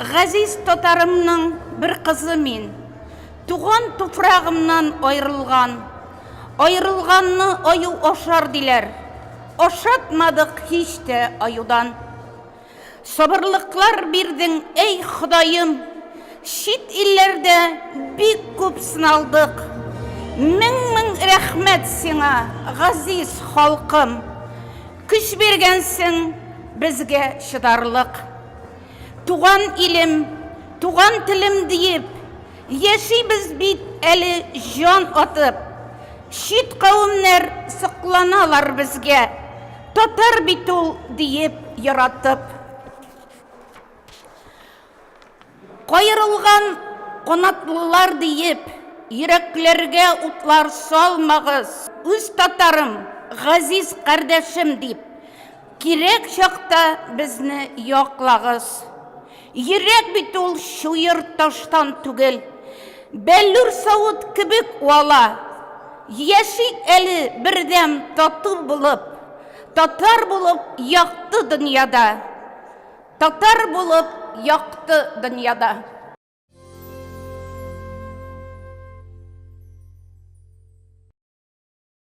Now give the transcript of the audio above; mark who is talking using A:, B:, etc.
A: Ғазиз татарымның бір қызы мен, туған туфрағымнан айрылғанны аю ошар дилер, ошатмадық хиште аюдан. Сабырлықлар бирдің, ей Құдайым, шит иллерде бик көп сыналдық. Мың рәхмет сиңа, ғазиз халқым, күш бергенсің бізге шыдарлық. Туған илім, туған тілім дейіп, ешейбіз бит әлі жан атып, шит қауымнар сықланалар бізге, татар бит ол дейіп яратып. Қайырылған қонатлылар дейіп, үйреклерге ұтлар салмағыз, үз татарым, ғазиз қардашым дейіп, керек шақта бізні яқлағыз. Йөрәк бит ул шуйыр таштан түгел, бәллүр сауыт кебек уала, яши әле бердәм тату булып, татар булып яқты дөньяда, татар булып яқты дөньяда.